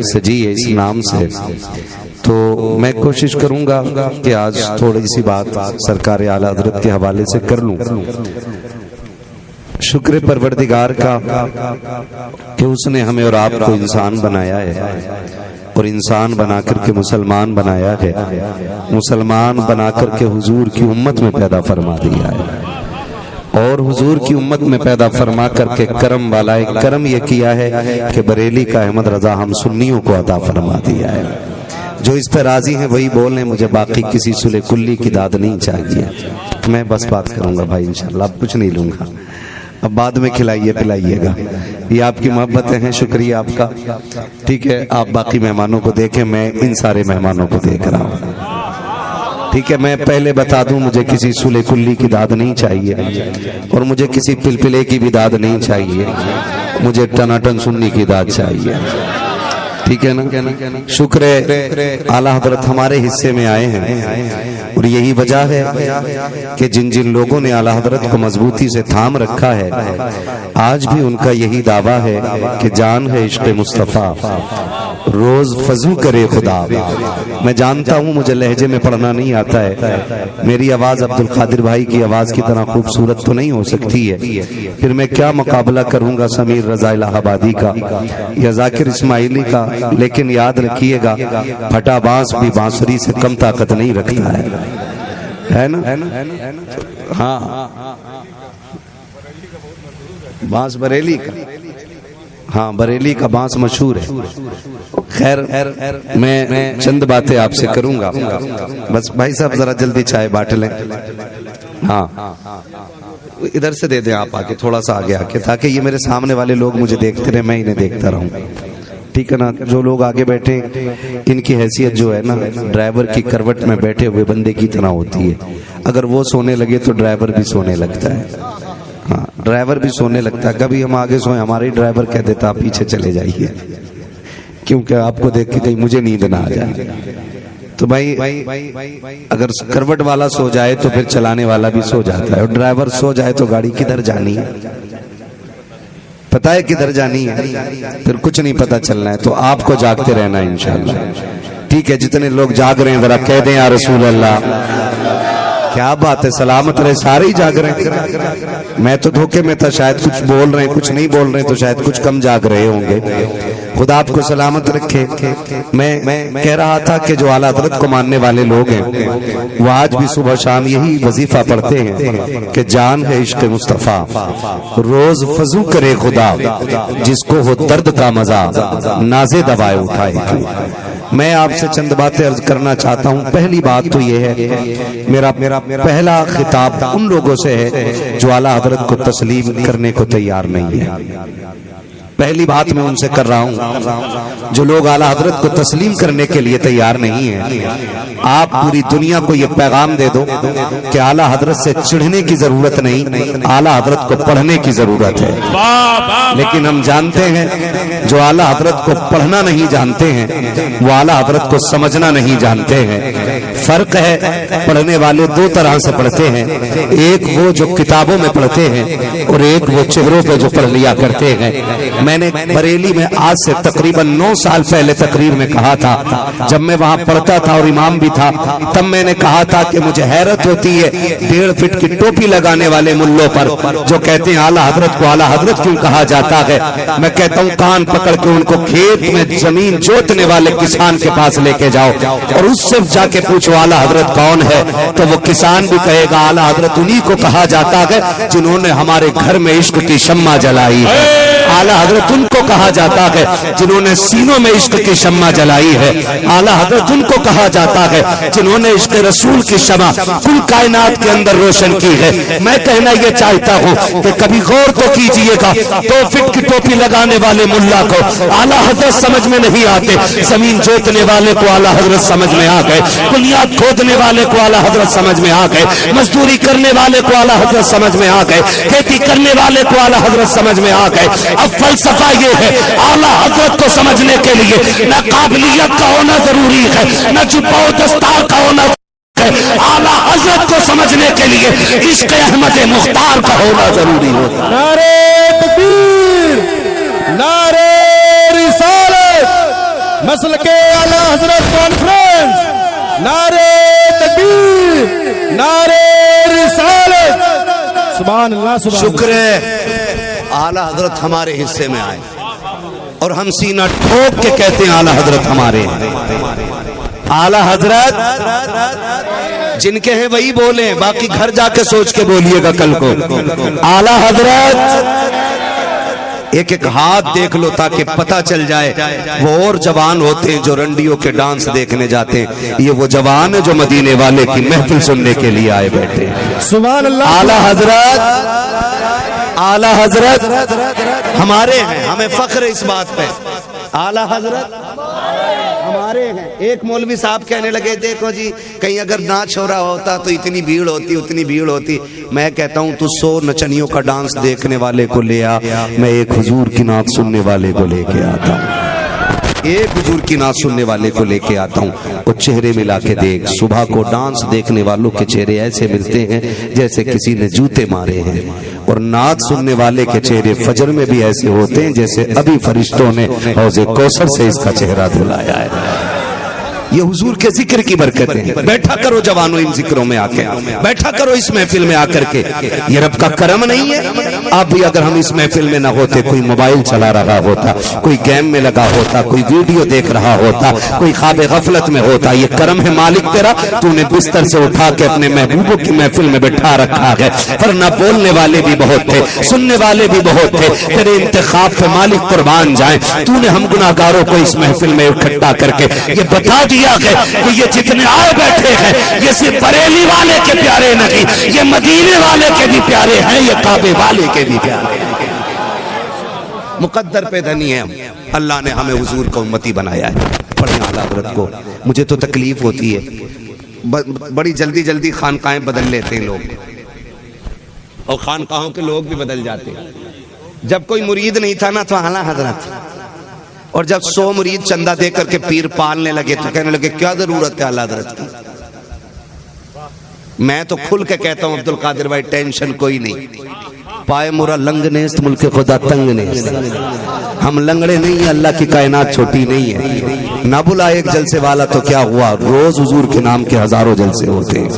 سجی ہے اس نام سے، تو میں کوشش کروں گا کہ آج تھوڑی سی بات سرکار اعلیٰ حضرت کے حوالے سے کر لوں۔ شکر پروردگار کا کہ اس نے ہمیں اور آپ کو انسان بنایا ہے، اور انسان بنا کر کے مسلمان بنایا ہے، مسلمان بنا کر کے حضور کی امت میں پیدا فرما دیا ہے، اور حضور کی امت میں پیدا فرما کر کے کرم والا ایک کرم یہ کیا ہے کہ بریلی کا احمد رضا ہم سنیوں کو عطا فرما دیا ہے۔ جو اس پہ راضی ہیں وہی بولیں، مجھے باقی کسی سلے کلی کی داد نہیں چاہیے۔ میں بس بات کروں گا بھائی انشاءاللہ، اب کچھ نہیں لوں گا، اب بعد میں کھلائیے پلائیے گا، یہ آپ کی محبتیں ہیں، شکریہ آپ کا، ٹھیک ہے۔ آپ باقی مہمانوں کو دیکھیں، میں ان سارے مہمانوں کو دیکھ رہا ہوں، ٹھیک ہے۔ میں پہلے بتا دوں، مجھے کسی سلے کلی کی داد نہیں چاہیے، اور مجھے کسی پلپلے کی بھی داد نہیں چاہیے، مجھے ٹناٹن سنی کی داد چاہیے، ٹھیک ہے نا۔ شکر ہے اعلیٰ حضرت ہمارے حصے میں آئے ہیں، اور یہی وجہ ہے کہ جن جن لوگوں نے اعلیٰ حضرت کو مضبوطی سے تھام رکھا ہے، آج بھی ان کا یہی دعویٰ ہے کہ جان ہے عشق مصطفیٰ، روز فضو کرے خدا۔ میں جانتا ہوں مجھے لہجے میں پڑھنا نہیں آتا ہے، میری آواز عبدالقادر بھائی کی آواز کی طرح خوبصورت تو نہیں ہو سکتی ہے، پھر میں کیا مقابلہ کروں گا سمیر رضا الہ آبادی کا یا ذاکر اسماعیلی کا، لیکن یاد رکھیے گا پھٹا بانس بھی بانسری سے کم طاقت نہیں رکھتا ہے نا۔ ہاں، بانس بریلی کا، ہاں بریلی کا بانس مشہور ہے۔ خیر میں چند باتیں آپ سے کروں گا، بس بھائی صاحب ذرا جلدی چائے بانٹ لیں، ہاں ادھر سے دے دیں آپ آگے، تھوڑا سا آگے آکے، تاکہ یہ میرے سامنے والے لوگ مجھے دیکھتے رہے، میں انہیں دیکھتا رہوں، ٹھیک ہے نا۔ جو لوگ آگے بیٹھے ان کی حیثیت جو ہے نا ڈرائیور کی کروٹ میں بیٹھے ہوئے بندے کی طرح ہوتی ہے، اگر وہ سونے لگے تو ڈرائیور بھی سونے لگتا ہے، ہاں ڈرائیور بھی سونے لگتا ہے۔ کبھی ہم آگے سوئیں، ہمارے ڈرائیور کہہ دیتا آپ پیچھے چلے جائیے، کیونکہ آپ کو دیکھ کے کہیں مجھے نیند نہ آ جائے۔ تو بھائی اگر کروٹ والا سو جائے تو پھر چلانے والا بھی سو جاتا ہے، اور ڈرائیور سو جائے تو گاڑی کدھر جانی ہے، پتہ ہے کدھر جانی ہے، پھر کچھ نہیں پتہ چلنا ہے۔ تو آپ کو جاگتے رہنا ہے انشاءاللہ، ٹھیک ہے۔ جتنے لوگ جاگ رہے ہیں ذرا کہہ دیں یا رسول اللہ، کیا بات ہے، سلامت رہے، سارے ہی جاگ رہے ہیں۔ میں تو دھوکے میں تھا، شاید کچھ بول رہے ہیں کچھ نہیں بول رہے ہیں، تو شاید کچھ کم جاگ رہے ہوں گے۔ خدا آپ کو سلامت رکھے۔ میں کہہ رہا تھا کہ جو اعلیٰ حضرت کو ماننے والے لوگ ہیں وہ آج بھی صبح شام یہی وظیفہ پڑھتے ہیں کہ جان ہے عشق مصطفیٰ، روز فضو کرے خدا، جس کو ہو درد کا مزہ نازے دوائے اٹھائے۔ میں آپ سے چند باتیں عرض کرنا چاہتا ہوں۔ پہلی بات تو یہ ہے، میرا پہلا خطاب ان لوگوں سے ہے جو اعلیٰ حضرت کو تسلیم کرنے کو تیار نہیں ہے۔ پہلی بات میں ان سے کر رہا ہوں جو لوگ اعلیٰ حضرت کو تسلیم کرنے کے لیے تیار نہیں ہیں، آپ پوری دنیا کو یہ پیغام دے دو کہ اعلیٰ حضرت سے چڑھنے کی ضرورت نہیں، اعلیٰ حضرت کو پڑھنے کی ضرورت ہے۔ لیکن ہم جانتے ہیں جو اعلیٰ حضرت کو پڑھنا نہیں جانتے ہیں وہ اعلیٰ حضرت کو سمجھنا نہیں جانتے ہیں۔ فرق ہے، پڑھنے والے دو طرح سے پڑھتے ہیں، ایک وہ جو کتابوں میں پڑھتے ہیں، اور ایک وہ چہروں پہ جو پڑھ لیا کرتے ہیں۔ میں نے بریلی میں آج سے تقریباً 9 سال پہلے تقریر میں کہا تھا، جب میں وہاں پڑھتا تھا اور امام بھی تھا، تب میں نے کہا تھا کہ مجھے حیرت ہوتی ہے 1.5 فٹ کی ٹوپی لگانے والے ملوں پر جو کہتے ہیں اعلیٰ حضرت کو اعلیٰ حضرت کیوں کہا جاتا ہے۔ میں کہتا ہوں کان پکڑ کے ان کو کھیت میں زمین جوتنے والے کسان کے پاس لے کے جاؤ، اور اس سے جا کے پوچھو اعلیٰ حضرت کون ہے، تو وہ کسان بھی کہے گا اعلیٰ حضرت انہی کو کہا جاتا ہے جنہوں نے ہمارے گھر میں عشق کی شمع جلائی ہے۔ اعلیٰ حضرت ان کو کہا جاتا ہے جنہوں نے سینوں میں عشق کی شمع جلائی ہے۔ اعلیٰ حضرت ان کو کہا جاتا ہے جنہوں نے عشق رسول کی شمع کل کائنات کے اندر روشن کی ہے۔ میں کہنا یہ چاہتا ہوں کہ کبھی غور تو کیجئے گا، 2 فٹ کی ٹوپی لگانے والے ملا کو اعلیٰ حضرت سمجھ میں نہیں آتے، زمین جوتنے والے کو اعلیٰ حضرت سمجھ میں آ گئے، بنیاد کھودنے والے کو اعلیٰ حضرت سمجھ میں آ گئے، مزدوری کرنے والے کو اعلیٰ حضرت سمجھ میں آ گئے، کھیتی کرنے والے کو اعلیٰ حضرت سمجھ میں آ گئے۔ اب فلسفہ یہ ہے، اعلیٰ حضرت کو سمجھنے کے لیے نہ قابلیت کا ہونا ضروری ہے، نہ چپاؤ دستار کا ہونا ضروری ہے، اعلیٰ حضرت کو سمجھنے کے لیے عشق احمد مختار کا ہونا ضروری ہوتا ہے۔ نعرہ تکبیر، نعرہ رسالت، مسلک اعلی حضرت کانفرنس، نعرے تکبیر، نعرے رسالت، سبحان اللہ سبحان اللہ۔ شکر ہے اعلی حضرت ہمارے حصے میں آئے اور ہم سینہ ٹھوک کے کہتے ہیں اعلی حضرت ہمارے ہیں۔ اعلی حضرت جن کے ہیں وہی بولیں، باقی گھر جا کے سوچ کے بولیے گا کل کو۔ اعلی حضرت ایک ایک ہاتھ دیکھ لو تاکہ پتہ چل جائے، وہ اور جوان ہوتے ہیں جو رنڈیوں کے ڈانس دیکھنے جاتے ہیں، یہ وہ جوان ہے جو مدینے والے کی محفل سننے کے لیے آئے بیٹھے ہیں۔ سبحان اللہ۔ اعلی حضرت، اعلی حضرت ہمارے ہیں، ہمیں فخر ہے اس بات پہ۔ اعلی حضرت ہمارے ہیں۔ ایک مولوی صاحب کہنے لگے دیکھو جی کہیں اگر ناچ ہو رہا ہوتا تو اتنی بھیڑ ہوتی اتنی بھیڑ ہوتی۔ میں کہتا ہوں تو 100 نچنیوں کا ڈانس دیکھنے والے کو لے آ، میں ایک حضور کی نعت سننے والے کو لے کے آتا ہوں، ایک حضور کی نعت سننے والے کو لے کے آتا ہوں۔ وہ چہرے ملا کے دیکھ، صبح کو ڈانس دیکھنے والوں کے چہرے ایسے ملتے ہیں جیسے کسی نے جوتے مارے ہیں، اور نعت سننے والے کے چہرے فجر میں بھی ایسے ہوتے ہیں جیسے ابھی فرشتوں نے حوض کوثر سے اس کا چہرہ دھلایا ہے۔ یہ حضور کے ذکر کی برکت ہے۔ بیٹھا کرو جوانوں ان ذکروں میں آ کے، بیٹھا کرو اس محفل میں آ کر کے، یہ رب کا کرم نہیں ہے؟ آپ بھی اگر ہم اس محفل میں نہ ہوتے، کوئی موبائل چلا رہا ہوتا، کوئی گیم میں لگا ہوتا، کوئی ویڈیو دیکھ رہا ہوتا، کوئی خواب غفلت میں ہوتا، یہ کرم ہے مالک تیرا، تو نے بستر سے اٹھا کے اپنے محبوبوں کی محفل میں بٹھا رکھا ہے۔ ورنہ بولنے والے بھی بہت تھے، سننے والے بھی بہت تھے، تیرے انتخاب پہ مالک قربان جائیں۔ تو نے ہم گناہگاروں کو اس محفل میں اکٹھا کر کے یہ بتا دیا کہ یہ جتنے آئے بیٹھے ہیں یہ صرف بریلی والے کے پیارے نہیں، یہ مدینے والے کے بھی پیارے ہیں، یہ کعبے والے کے بھی پیارے ہیں۔ مقدر پہ دھنی ہے ہم، اللہ نے ہمیں حضور کا امتی بنایا ہے۔ پڑھیں اعلی حضرت کو۔ مجھے تو تکلیف ہوتی ہے، بڑی جلدی جلدی خانقاہیں بدل لیتے ہیں لوگ، اور خانقاہوں کے لوگ بھی بدل جاتے ہیں۔ جب کوئی مرید نہیں تھا نا تو اعلی حضرت، اور جب 100 مرید چندہ دے کر کے پیر پالنے لگے تو کہنے لگے کیا ضرورت ہے اعلی حضرت کی۔ میں تو کھل کے کہتا ہوں عبد القادر بھائی ٹینشن کوئی نہیں، پائے مرا لنگ نیست ملک خدا تنگ نیست، ہم لنگڑے نہیں ہیں، اللہ کی کائنات چھوٹی نہیں ہے۔ نہ بلا ایک جلسے والا تو کیا ہوا، روز حضور کے نام کے ہزاروں جلسے ہوتے ہیں،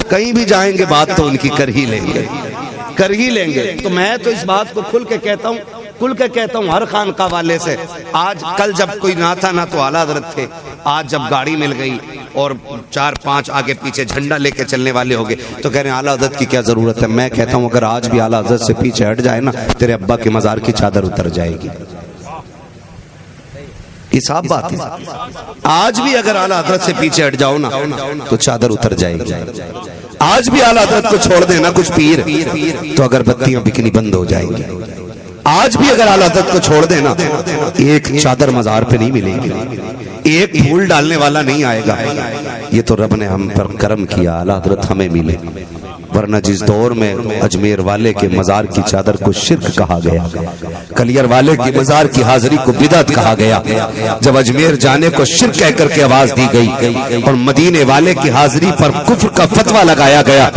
کہیں بھی جائیں گے بات تو ان کی کر ہی لیں گے، کر ہی لیں گے۔ تو میں تو اس بات کو کھل کے کہتا ہوں، کھل کے کہتا ہوں ہر خانقاہ والے سے۔ آج کل جب کوئی نہ تھا نہ تو اعلی حضرت تھے، آج جب گاڑی مل گئی اور 4-5 آگے پیچھے جھنڈا لے کے چلنے والے ہو گئے تو کہہ رہے ہیں اعلی حضرت کی کیا ضرورت ہے۔ میں کہتا ہوں اگر آج بھی اعلی حضرت سے پیچھے ہٹ جائے نا تیرے ابا کے مزار کی چادر اتر جائے گی۔ یہ صاف بات ہے، آج بھی اگر اعلی حضرت سے پیچھے ہٹ جاؤ نا تو چادر اتر جائے گی۔ آج بھی اعلی حضرت کو چھوڑ دینا کچھ پیر تو اگربتیاں بکنی بند ہو جائیں گی۔ آج بھی اگر اعلی حضرت کو چھوڑ دینا ایک چادر مزار پہ نہیں ملے گی، ایک پھول ڈالنے والا نہیں آئے گا۔ یہ تو رب نے ہم پر کرم کیا، اعلی حضرت ہمیں ملے، ورنہ جس دور میں اجمیر والے کے مزار کی چادر کو شرک کہا گیا، کلیر والے کی مزار کی حاضری کو بدعت کہا گیا، جب اجمیر جانے کو شرک کہہ کر کے آواز دی گئی اور مدینے والے کی حاضری پر کفر کا فتویٰ لگایا گیا،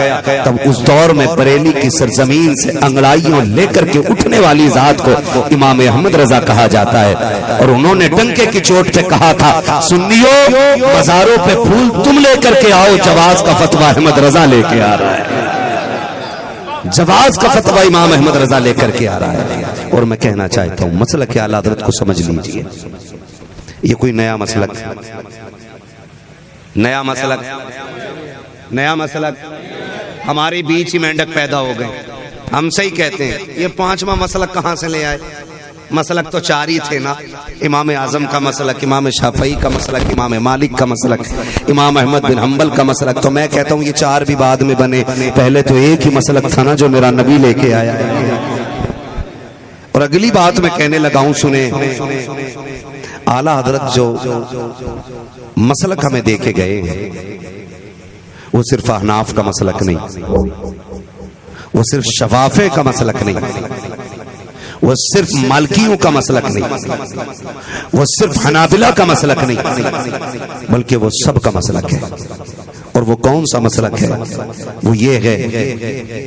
تب اس دور میں بریلی کی سرزمین سے انگڑائیوں لے کر کے اٹھنے والی ذات کو امام احمد رضا کہا جاتا ہے، اور انہوں نے ڈنکے کی چوٹ پہ کہا تھا سنیو مزاروں پہ پھول تم لے کر کے آؤ، جواز کا فتویٰ احمد رضا لے کے آ رہا ہے، جواز کا فتویٰ امام احمد رضا لے کر کے آ رہا ہے۔ اور میں کہنا چاہتا ہوں مسلک اعلی حضرت کو سمجھ لیجئے، یہ کوئی نیا مسلک، نیا مسلک، نیا مسلک ہمارے بیچ ہی مینڈک پیدا ہو گئے، ہم سے ہی کہتے ہیں یہ 5واں مسلک کہاں سے لے آئے؟ مسلک تو 4 ہی تھے نا، امام اعظم کا مسلک، امام شافعی کا مسلک، امام مالک کا مسلک، امام احمد بن حنبل کا مسلک۔ تو میں کہتا ہوں یہ 4 بھی بعد میں بنے، پہلے تو ایک ہی مسلک تھا نا جو میرا نبی لے کے آیا۔ اور اگلی بات میں کہنے لگا ہوں سنیں، اعلی حضرت جو مسلک ہمیں دے کے گئے ہیں وہ صرف احناف کا مسلک نہیں، وہ صرف شفافے کا مسلک نہیں، وہ صرف مالکیوں کا مسلک نہیں، وہ صرف حنابلہ کا مسلک نہیں، بلکہ وہ سب کا مسلک ہے۔ اور وہ کون سا مسلک ہے؟ وہ یہ ہے،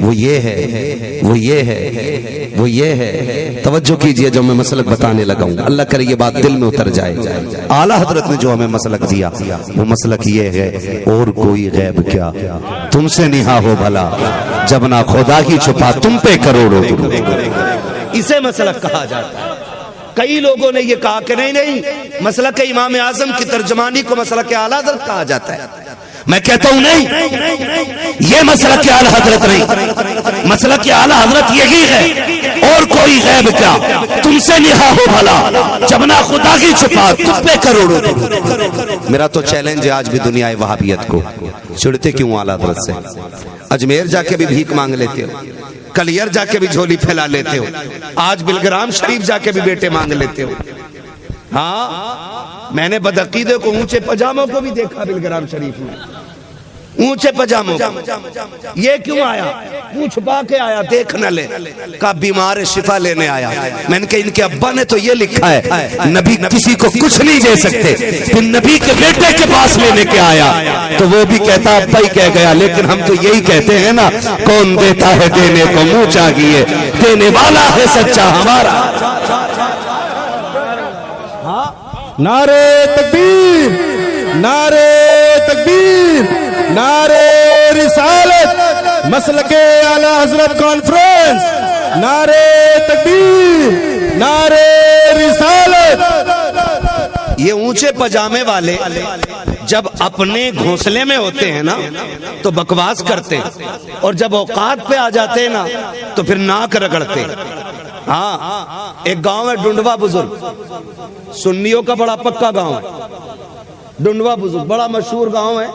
وہ یہ ہے، وہ یہ ہے، وہ یہ ہے۔ توجہ کیجئے جب میں مسلک بتانے لگا ہوں، اللہ کرے یہ بات دل میں اتر جائے۔ اعلیٰ حضرت نے جو ہمیں مسلک دیا وہ مسلک یہ ہے، اور کوئی غیب کیا تم سے نہا ہو بھلا، جب نہ خدا ہی چھپا تم پہ کروڑوں۔ اسے مسلک کہا جاتا ہے۔ کئی لوگوں نے یہ کہا کہ نہیں، مسلک امام اعظم کی ترجمانی کو مسلک اعلیٰ حضرت کہا جاتا ہے۔ میں کہتا ہوں نہیں، یہ مسلک اعلیٰ حضرت نہیں، مسلک اعلیٰ حضرت یہی ہے، اور کوئی غیب کیا تم سے نہا ہو بھلا، جب نہ خدا کی چھپا تم پہ کروڑوں۔ میرا تو چیلنج ہے آج بھی دنیا وہابیت کو، چڑھتے کیوں اعلیٰ حضرت سے؟ اجمیر جا کے بھی بھیک مانگ لیتے ہو، کلیر جا کے بھی جھولی پھیلا لیتے ہو، آج بلگرام شریف جا کے بھی بیٹے مانگ لیتے ہو۔ ہاں، میں نے بدعقیدے کو اونچے پجاموں کو بھی دیکھا بلگرام شریف میں، اونچے پجاموں کو۔ یہ کیوں آیا؟ منہ چھپا کے آیا، دیکھ نہ لے، کہا بیمار شفا لینے آیا۔ میں نے کہا ان کے ابا نے تو یہ لکھا ہے نبی کسی کو کچھ نہیں دے سکتے، پھر نبی کے بیٹے کے پاس لینے کے آیا تو وہ بھی کہتا ابا ہی کہہ گیا، لیکن ہم تو یہی کہتے ہیں نا، کون دیتا ہے دینے کو منہ چاہیے، دینے والا ہے سچا ہمارا۔ نعرے تکبیر، نعرے تکبیر، نعرے رسالت، مسلک اعلیٰ حضرت کانفرنس، نعرے تکبیر، نعرے رسالت۔ یہ اونچے پجامے والے جب اپنے گھونسلے میں ہوتے ہیں نا تو بکواس کرتے، اور جب اوقات پہ آ جاتے ہیں نا تو پھر ناک رگڑتے۔ ہاں، ایک گاؤں ہے ڈنڈوا بزرگ، سنیوں کا بڑا پکا گاؤں ہے ڈنڈوا بزرگ، بڑا مشہور گاؤں ہے،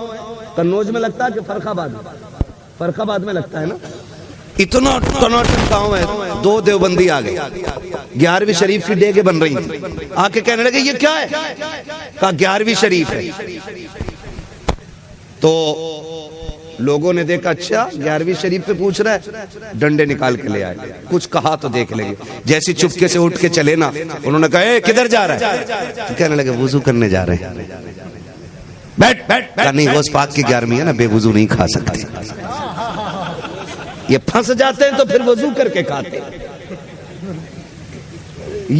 کنوج میں لگتا ہے کہ فرخ آباد میں لگتا ہے نا، اتنا ٹناٹن گاؤں ہے۔ دو دیوبندی آ گئے، 11ویں شریف کی ڈیگیں بن رہی تھی، آ کے کہنے لگے یہ کیا ہے؟ کہا 11ویں شریف ہے۔ تو لوگوں نے دیکھا اچھا 11ویں شریف پہ پوچھ رہا ہے، ڈنڈے نکال کے لے آئے، کچھ کہا تو دیکھ لیں گے۔ جیسی چپکے سے اٹھ کے چلے نا، انہوں نے کہا اے کدھر جا رہا ہے؟ تو کہنے لگے وضو کرنے جا رہے ہیں۔ بیٹھ بیٹھ، کہا نہیں غوث پاک کی 11ویں ہے نا، بے وضو نہیں کھا سکتے۔ یہ پھنس جاتے ہیں تو پھر وضو کر کے کھاتے،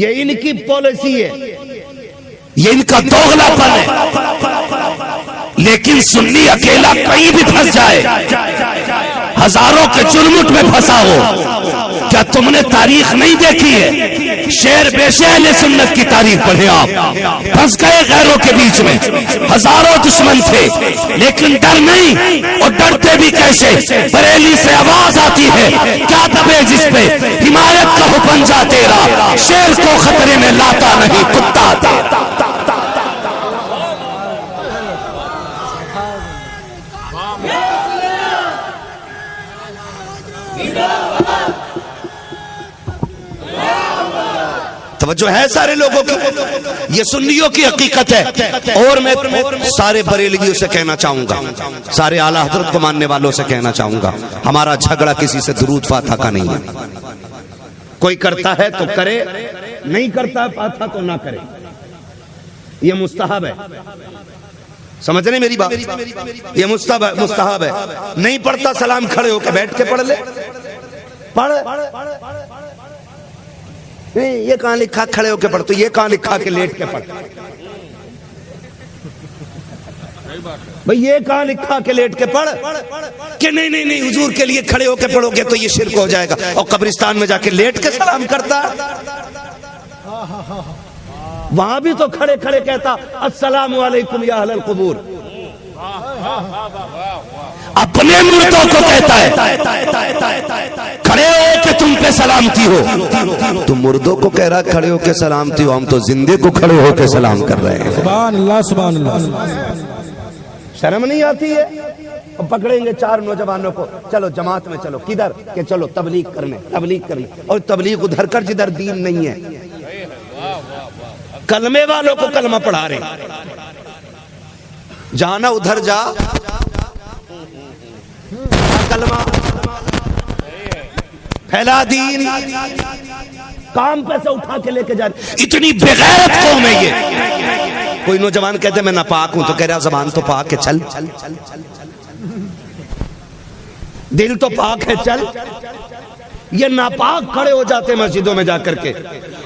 یہ ان کی پالیسی ہے، یہ ان کا دوغلا پن ہے۔ لیکن سنی اکیلا کہیں بھی پھنس جائے، ہزاروں کے چرمٹ میں پھنسا ہو۔ کیا تم نے تاریخ نہیں دیکھی ہے؟ شیر بیشے اہل سنت کی تاریخ پڑھیں آپ، پھنس گئے غیروں کے بیچ میں، ہزاروں دشمن تھے لیکن ڈر نہیں، اور ڈرتے بھی کیسے؟ بریلی سے آواز آتی ہے کیا دبے جس پہ حمایت کا حکم جا تیرا، شیر کو خطرے میں لاتا نہیں کتا تیرا۔ توجہ ہے سارے لوگوں کی، یہ سنیوں کی حقیقت ہے۔ اور میں سارے بریلویوں سے کہنا چاہوں گا، سارے اعلیٰ حضرت کو ماننے والوں سے کہنا چاہوں گا، ہمارا جھگڑا کسی سے درود فاتحہ کا نہیں ہے۔ کوئی کرتا ہے تو کرے، نہیں کرتا ہے فاتحہ تو نہ کرے، یہ مستحب ہے۔ سمجھ رہے میری بات؟ یہ مستحب ہے۔ نہیں پڑھتا سلام کھڑے ہو کے بیٹھ کے پڑھ لے، پڑھ۔ نہیں یہ کہاں لکھا کھڑے ہو کے پڑھ، تو یہ کہاں لکھا کہ لیٹ کے پڑھ؟ بھئی یہ کہاں لکھا کہ لیٹ کے پڑھ؟ کہ نہیں حضور کے لیے کھڑے ہو کے پڑھو گے تو یہ شرک ہو جائے گا، اور قبرستان میں جا کے لیٹ کے سلام کرتا، وہاں بھی تو کھڑے کھڑے کہتا السلام علیکم یا اہل القبور۔ اپنے مردوں کو کہتا ہے کھڑے ہو کہ تم پہ سلامتی ہو، تم مردوں کو کہہ رہا کھڑے ہو کے سلامتی ہو، ہم تو زندے کو کھڑے ہو کے سلام کر رہے ہیں۔ سبحان اللہ، سبحان اللہ۔ شرم نہیں آتی ہے؟ اب پکڑیں گے 4 نوجوانوں کو، چلو جماعت میں چلو، کدھر؟ کہ چلو تبلیغ کرنے، اور تبلیغ ادھر کر جدھر دین نہیں ہے۔ کلمے والوں کو کلمہ پڑھا رہے، جانا ادھر جا، کلمہ پھیلا دین، کام پیسے اٹھا کے لے کے جا رہے۔ اتنی بغیرت قوم ہے یہ۔ کوئی نوجوان کہتے ہیں میں ناپاک ہوں، تو کہہ رہا زبان تو پاک ہے، چل۔ دل تو پاک ہے چل. یہ ناپاک کھڑے ہو جاتے ہیں مسجدوں میں جا کر کے.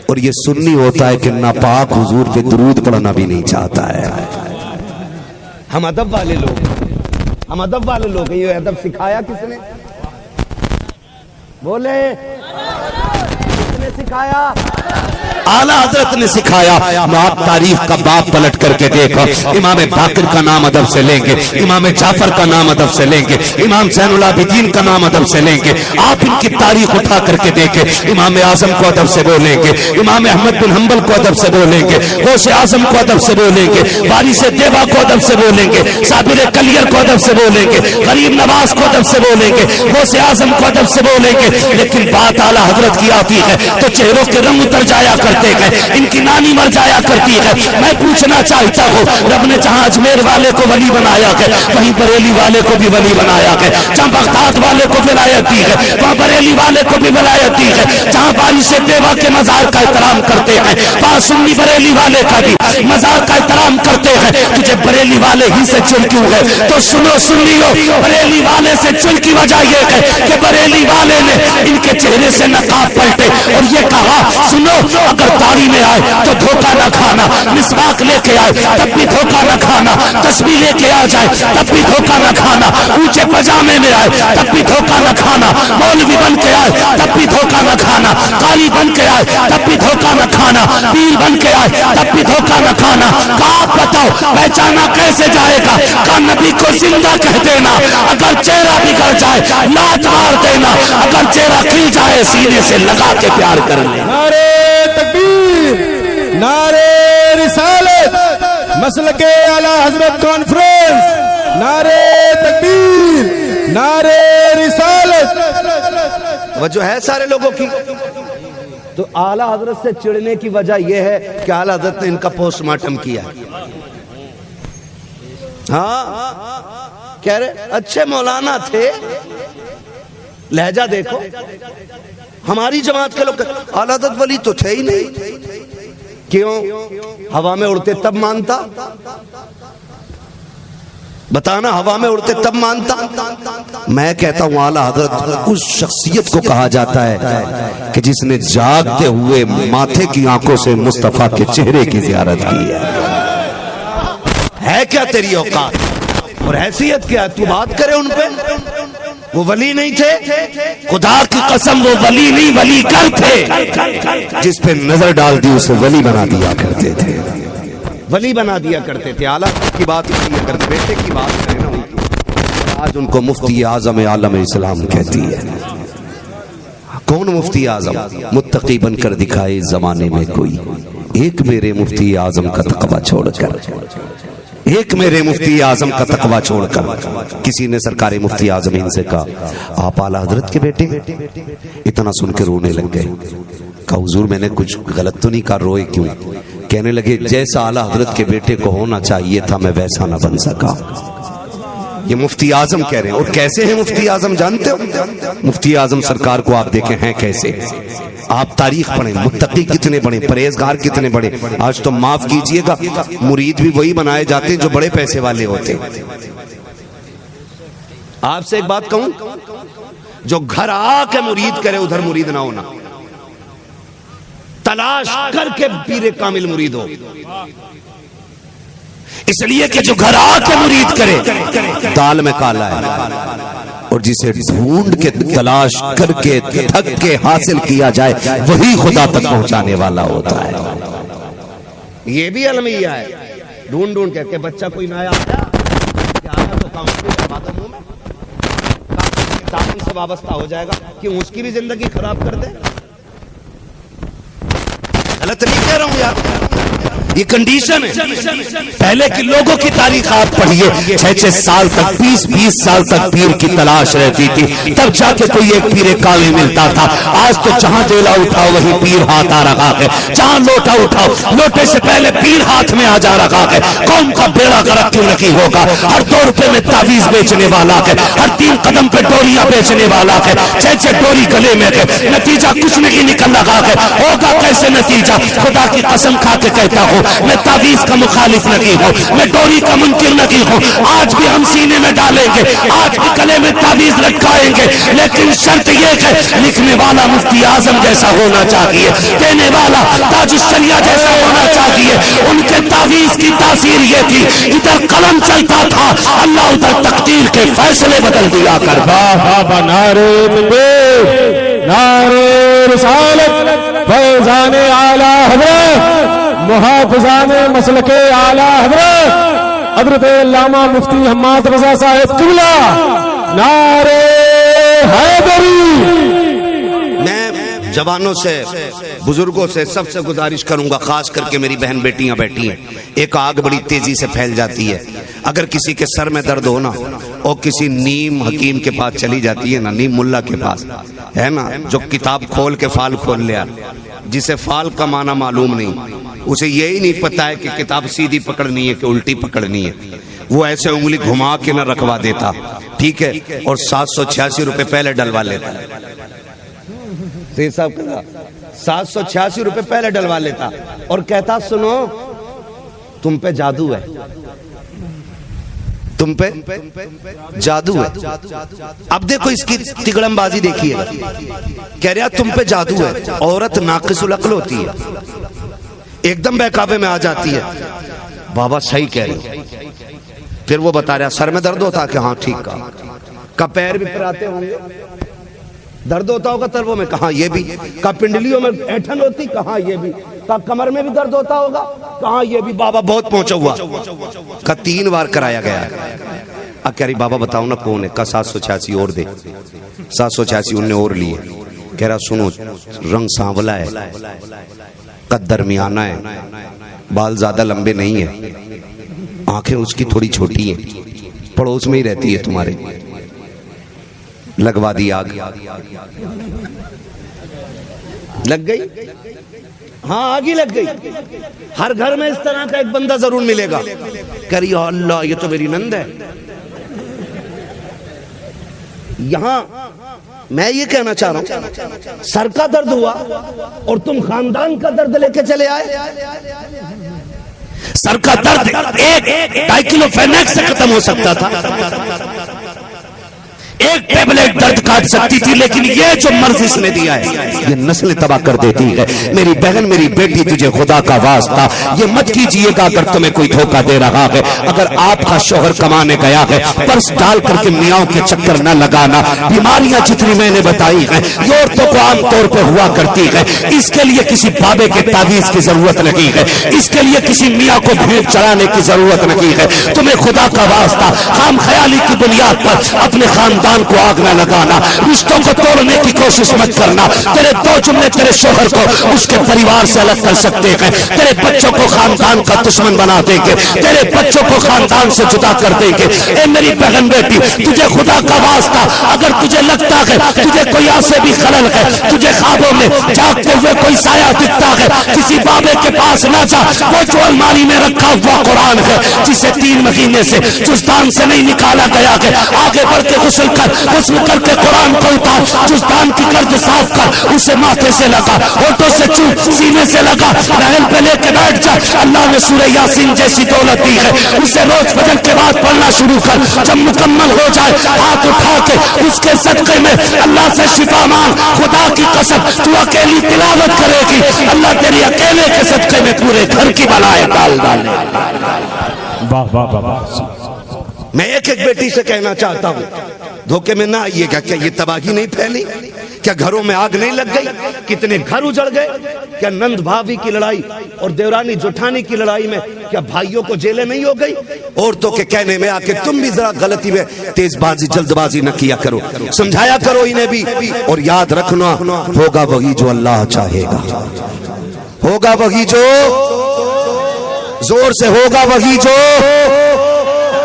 اور یہ سنی ہوتا ہے کہ ناپاک حضور پہ درود پڑھنا بھی نہیں چاہتا ہے. ہم ادب والے لوگ ہیں. یہ ادب سکھایا کس نے؟ بولے کس نے سکھایا؟ اعلیٰ حضرت نے سکھایا. آپ تاریخ کا باب پلٹ کر کے دیکھو. امام باقر کا نام ادب سے لیں گے, امام جعفر کا نام ادب سے لیں گے, امام زین العابدین کا نام ادب سے لیں گے. آپ ان کی تاریخ اٹھا کر کے دیکھیں. امام اعظم کو ادب سے بولیں گے, امام احمد بن حنبل کو ادب سے بولیں گے, غوث اعظم کو ادب سے بولیں گے, وارث دیوا کو ادب سے بولیں گے, صابر کلیر کو ادب سے بولیں گے, غریب نواز کو ادب سے بولیں گے, غوث اعظم کو ادب سے بولیں گے. لیکن بات اعلیٰ حضرت کی آتی ہے تو چہروں کے رنگ اتر جایا کرتے ہیں, ان کی نانی مر جایا کرتی ہے. میں پوچھنا چاہتا ہوں, رب نے جہاں اجمیر والے کو ولی بنایا ہے وہیں بریلی والے کو بھی ولی بنایا ہے. جہاں بغداد والے کو ولایت دی ہے وہاں بریلی والے کو بھی ولایت دی ہے. جہاں وارث دیوا کے مزار کا احترام کرتے ہیں وہاں سنی بریلی والے کا بھی مزار کا احترام کرتے ہیں. تجھے بریلی والے ہی سے چل کیوں ہے؟ تو سنو سنیو, بریلی والے سے چل کی وجہ یہ ہے کہ بریلی والے نے ان کے چہرے سے نقاب پلٹے اور یہ کہا سنو اگر داڑھی میں آئے تو دھوکہ نہ کھانا, مسواک لے کے آئے تب بھی دھوکہ نہ کھانا, تسبیح لے کے آ جائے تب بھی دھوکہ نہ کھانا, اونچے پجامے میں آئے تب بھی دھوکہ نہ کھانا, مولوی بن کے آئے تب بھی دھوکہ نہ کھانا, قالی بن کے آئے تب بھی دھوکہ نہ کھانا, پیر بن کے آئے تب بھی دھوکہ نہ کھانا. آپ بتاؤ پہچانا کیسے جائے گا؟ کہ نبی کو زندہ کہہ دینا, اگر چہرہ بگڑ جائے لات مار دینا, اگر چہرہ کھل جائے سینے سے لگا کے پیار کر لینا. نعرے تکبیر, نعرے رسالت, مسلک اعلیٰ حضرت کانفرنس, نعرے تکبیر, نعرے رسالت. وجہ ہے سارے لوگوں کی. تو اعلیٰ حضرت سے چڑھنے کی وجہ یہ ہے کہ اعلیٰ حضرت نے ان کا پوسٹ مارٹم کیا. ہاں کہہ رہے اچھے مولانا تھے, لہجہ دیکھو. ہماری جماعت کے لوگ اعلیٰ حضرت ولی تو تھے ہی نہیں. کیوں؟ ہوا میں اڑتے تب مانتا, بتانا, ہوا میں اڑتے تب مانتا. میں کہتا ہوں اعلیٰ حضرت اس شخصیت کو کہا جاتا ہے کہ جس نے جاگتے ہوئے ماتھے کی آنکھوں سے مصطفیٰ کے چہرے کی زیارت کی ہے. کیا تیری اوقات اور حیثیت کیا؟ تو بات کرے ان پہ. وہ ولی نہیں تھے, خدا کی قسم وہ ولی نہیں ولی کر تھے. جس پہ نظر ڈال دی اسے ولی بنا دیا کرتے تھے, ولی بنا دیا کرتے تھے. اعلیٰ کی بات کیا کرتے, بیٹے کی بات کرے نا. آج ان کو مفتی اعظم عالم اسلام کہتی ہے. کون مفتی اعظم؟ متقی بن کر دکھائے زمانے میں کوئی, ایک میرے مفتی اعظم کا تقوی چھوڑ کر, ایک میرے مفتی اعظم کا تقوی چھوڑ کر. کسی نے سرکار مفتی اعظمین سے کہا آپ اعلیٰ حضرت کے بیٹے؟ اتنا سن کے رونے لگ گئے. کہا حضور میں نے کچھ غلط تو نہیں کہا, روئے کیوں؟ کہنے لگے جیسا اعلیٰ حضرت کے بیٹے کو ہونا چاہیے تھا میں ویسا نہ بن سکا. یہ مفتی اعظم کہہ رہے ہیں. اور کیسے ہیں مفتی اعظم جانتے ہو؟ مفتی اعظم سرکار کو آپ دیکھیں ہیں کیسے. آپ تاریخ پڑھیں, متقی کتنے بڑے, پرہیزگار کتنے بڑے. آج تو معاف کیجئے گا مرید بھی وہی بنائے جاتے ہیں جو بڑے پیسے والے ہوتے. آپ سے ایک بات کہوں, جو گھر آ کے مرید کرے ادھر مرید نہ ہونا, تلاش کر کے پیر کامل مرید ہو. اس لیے کہ جو گھر آ کے مرید کرے دال میں کالا ہے, اور جسے ڈھونڈ کے تلاش کر کے تھک کے حاصل کیا جائے وہی خدا تک پہنچانے والا ہوتا ہے. یہ بھی المیہ ہے. ڈھونڈ ڈھونڈ کے بچہ کوئی نیا آیا کہ آیا تو کام میں تعلیم سے وابستہ ہو جائے گا, کہ اس کی بھی زندگی خراب کر دے. غلط نہیں کہہ رہا ہوں یار, یہ کنڈیشن ہے. پہلے کے لوگوں کی تاریخ آپ پڑھیے, 6-6 سال تک 20-20 سال تک پیر کی تلاش رہتی تھی, تب جا کے کوئی ایک پیر کامل ملتا تھا. آج تو جہاں ڈیلا اٹھاؤ وہی پیر ہاتھ آ رہا ہے, جہاں لوٹا اٹھاؤ لوٹے سے پہلے پیر ہاتھ میں آ جا رہا ہے. قوم کا بیڑا غرق کیوں نہیں ہوگا؟ ہر 2 روپے میں تعویذ بیچنے والا ہے, ہر 3 قدم پہ ڈوریاں بیچنے والا ہے, 6 ڈوری گلے میں ہے, نتیجہ کچھ نہیں نکل رہا ہے. ہوگا کیسے نتیجہ؟ خدا کی قسم کھا کے کہتا ہوں میں تعویذ کا مخالف نہیں ہوں، میں ڈوری کا منکر نہیں ہوں، آج بھی ہم سینے میں ڈالیں گے، آج بھی گلے میں تعویذ لٹکائیں گے، لیکن شرط یہ ہے لکھنے والا مفتی اعظم جیسا ہونا چاہیے، دینے والا تاج الشریعہ جیسا ہونا چاہیے۔ ان کے تعویذ کی تاثیر یہ تھی، ادھر قلم چلتا تھا، اللہ ادھر تقدیر کے فیصلے بدل دیا کرتا۔ نعرے تکبیر، نعرے رسالت، فیضان اعلی حضرت، محافظان مسلک اعلی حضرت حضرت علامہ مفتی حماد رضا صاحب قبلہ، نعرے حیدری۔ میں جوانوں سے، بزرگوں سے، سب سے گزارش کروں گا، خاص کر کے میری بہن بیٹیاں بیٹھی ہیں، ایک آگ بڑی تیزی سے پھیل جاتی ہے، اگر کسی کے سر میں درد ہونا اور کسی نیم حکیم کے پاس چلی جاتی ہے نا، نیم ملا کے پاس ہے نا، جو کتاب کھول کے فال کھول لیا، جسے فال کا معنی معلوم نہیں، اسے یہی نہیں پتا ہے کہ کتاب سیدھی پکڑنی ہے کہ الٹی پکڑنی ہے، وہ ایسے انگلی گھما کے نہ رکھوا دیتا، ٹھیک ہے، اور 786 روپے پہلے ڈلوا لیتا، 786 روپے پہلے ڈلوا لیتا اور کہتا سنو تم پہ جادو ہے، تم پہ جادو ہے۔ اب دیکھو اس کی تگڑم بازی دیکھیے، کہہ رہا تم پہ جادو ہے، عورت ناقص العقل ہوتی ہے، ایک دم بہکاوے میں آ جاتی ہے، بابا صحیح کہہ رہے، پھر وہ بتا رہا سر میں درد ہوتا کہ ہاں ٹھیک کا پیر بھی پھراتے ہوں گے، درد ہوتا ہوگا تلووں میں، کہاں یہ بھی، کا پنڈلیوں میں ایٹھن ہوتی، کہاں یہ بھی، کا کمر میں بھی درد ہوتا ہوگا، کہاں یہ بھی، بابا بہت پہنچا ہوا، کا 3 بار کرایا گیا ہے، اب کہہ رہی بابا بتاؤ نا کون ہے، کا 786 اور دے، 786 انہیں اور لیے، کہہ رہا سنو رنگ سانولا ہے، قد درمیانہ ہے، بال زیادہ لمبے نہیں ہیں، آنکھیں اس کی تھوڑی چھوٹی ہیں، پڑوس میں ہی رہتی ہے تمہارے، لگوا دی آگ، لگ گئی، ہاں آگ ہی لگ گئی۔ ہر گھر میں اس طرح کا ایک بندہ ضرور ملے گا، کہہ رہی اللہ یہ تو میری نند ہے۔ یہاں میں یہ کہنا چاہ رہا ہوں، سر کا درد ہوا اور تم خاندان کا درد لے کے چلے آئے، سر کا درد 1.5 کلو فینیکس سے ختم ہو سکتا تھا، ایک ٹیبلٹ درد کاٹ سکتی تھی، لیکن یہ جو مرض اس نے دیا ہے یہ نسل تباہ کر دیتی ہے۔ میری بہن میری بیٹی تجھے خدا کا واسطہ یہ مت کیجئے گا اگر تمہیں کوئی دھوکہ دے رہا ہے، اگر آپ کا شوہر کمانے گیا ہے پرس ڈال کر کے میاں کے چکر نہ لگانا، بیماریاں جتنی میں نے بتائی ہیں یہ عورتوں کو عام طور پہ ہوا کرتی ہے، اس کے لیے کسی بابے کے تعویذ کی ضرورت نہیں ہے، اس کے لیے کسی میاں کو بھیڑ چرانے کی ضرورت نہیں ہے، تمہیں خدا کا واسطہ خام خیالی کی بنیاد پر اپنے خاندان کو آگ نہ لگانا، رشتوں کو توڑنے کی کوشش مت کرنا، تیرے 2 جملے تیرے شوہر کو اس کے پریوار سے الگ کر سکتے ہیں، تیرے بچوں کو خاندان کا دشمن بنا دیں گے، تیرے بچوں کو خاندان سے جدا کر دیں گے۔ اے میری بہن بیٹی تجھے خدا کا واسطہ اگر تجھے لگتا ہے تجھے کوئی آسے بھی خلل ہے، تجھے خوابوں میں جاگتے ہوئے کوئی سایہ دکھتا ہے، کسی بابے کے پاس نہ جا، وہ جو الماری میں رکھا ہوا قرآن ہے جسے 3 مہینے سے جزدان سے نہیں نکالا گیا ہے، آگے بڑھ کے غسل کر کے قرآن کو اتار، جزدان کی گرد صاف کر، اسے ماتھے سے لگا، ہونٹوں سے چوم، سینے سے لگا، رحم پہ لے کے بیٹھ جا، اللہ نے سورہ یاسین جیسی دولت دی ہے، اسے روز فجر کے بعد پڑھنا شروع کر، جب مکمل ہو جائے ہاتھ اٹھا کے اس کے صدقے میں اللہ سے شفا مانگ، خدا کی قسم تو اکیلی تلاوت کرے گی، اللہ تیری اکیلے کے صدقے میں پورے گھر کی بلائیں ڈال ڈالے۔ واہ واہ واہ، میں ایک بیٹی سے کہنا چاہتا ہوں دھوکے میں نہ آئیے گا، کیا یہ تباہی نہیں پھیلی، کیا گھروں میں آگ نہیں لگ گئی، کتنے گھر اجڑ گئے، کیا نند بھابھی کی لڑائی اور دیورانی جٹھانی کی لڑائی میں کیا بھائیوں کو جیلیں نہیں ہو گئی؟ عورتوں کے کہنے میں آ کے تم بھی ذرا غلطی میں تیز بازی جلد بازی نہ کیا کرو، سمجھایا کرو انہیں بھی، اور یاد رکھنا ہوگا وہی جو اللہ چاہے گا، ہوگا وہی جو، زور سے ہوگا وہی جو،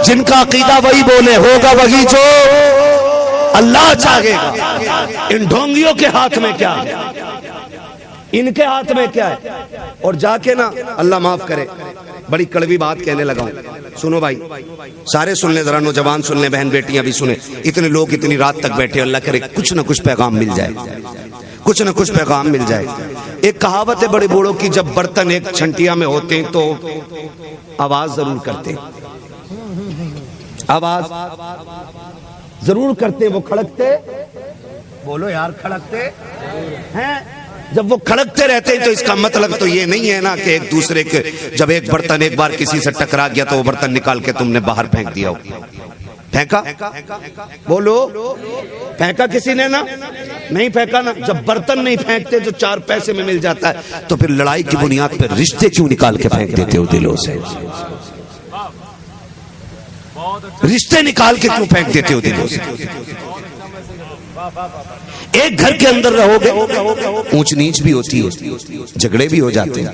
جن کا عقیدہ وہی بولے، ہوگا وہی جو اللہ چاہے گا۔ ان ڈھونگیوں کے ہاتھ میں کیا ہے، ان کے ہاتھ میں کیا ہے؟ اور جا کے نا اللہ معاف کرے بڑی کڑوی بات کہنے لگا ہوں، سنو بھائی سارے سن لیں، ذرا نوجوان سن لیں، بہن بیٹیاں بھی سنیں، اتنے لوگ اتنی رات تک بیٹھے، اللہ کرے کچھ نہ کچھ پیغام مل جائے۔ کچھ نہ کچھ پیغام مل جائے. ایک کہاوت ہے بڑے بوڑھوں کی، جب برتن ایک چھنٹیا میں ہوتے ہیں تو آواز ضرور کرتے ہیں، آواز ضرور کرتے، وہ کھڑکتے، بولو یار، کھڑکتے ہیں. جب وہ کھڑکتے رہتے ہیں تو اس کا مطلب تو یہ نہیں ہے نا کہ ایک دوسرے کے، جب ایک برتن ایک بار کسی سے ٹکرا گیا تو وہ برتن نکال کے تم نے باہر پھینک دیا ہو. پھینکا؟ بولو، پھینکا کسی نے نا؟ نہیں پھینکا نا. جب برتن نہیں پھینکتے جو 4 پیسے میں مل جاتا ہے تو پھر لڑائی کی بنیاد پر رشتے کیوں نکال کے پھینک دیتے ہو دلوں سے؟ رشتے نکال کے کیوں پھینک دیتے ہو دلوں سے؟ ایک گھر کے اندر رہو گے اونچ نیچ بھی ہوتی ہے، جھگڑے بھی ہو جاتے ہیں،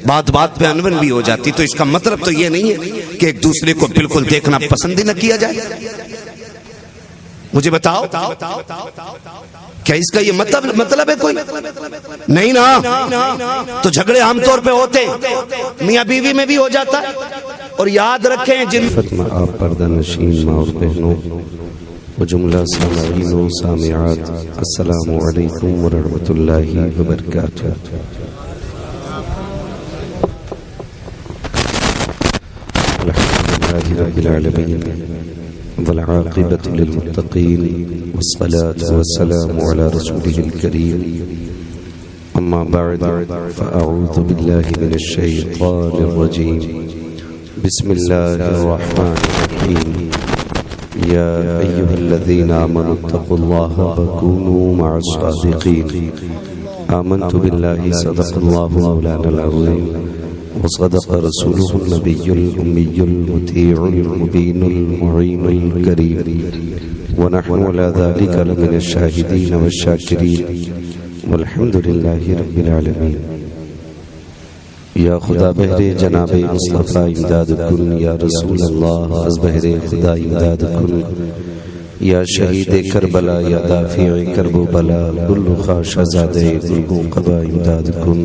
بات بات پہ انبن بھی ہو جاتی، تو اس کا مطلب تو یہ نہیں ہے کہ ایک دوسرے کو بالکل دیکھنا پسند ہی نہ کیا جائے. مجھے بتاؤ کیا اس کا یہ مطلب ہے کوئی نہیں نا؟ تو جھگڑے عام طور پہ ہوتے ہیں، میاں بیوی میں بھی ہو جاتا ہے. اور یاد رکھیں جن آپ پردہ نشین ماں اور بہنوں و جملہ سامعین و سامعات، السلام علیکم ورحمۃ اللہ وبرکاتہ. الحمدللہ رب العالمین والعاقبۃ للمتقین والصلاة والسلام علی رسولہ الکریم. اما بعد فاعوذ باللہ من الشیطان الرجیم. بسم اللہ الرحمن الرحیم. یا ایہا الذین آمنوا اتقوا اللہ وکونوا مع الصادقین. آمنت باللہ صدق اللہ مولانا العظیم وصدق رسوله النبي الأمي المطيع المبين المعين الكريم ونحن على ذلك لمن الشاهدين والشاكرين والحمد لله رب العالمين. یا خدا بہر جناب مصطفیٰ امداد کن، یا رسول اللہ از بہر خدا امداد کن، یا شہید کربلا، یا دافع کرب و بلا، گل خاش زادہ گل قبا امداد کن.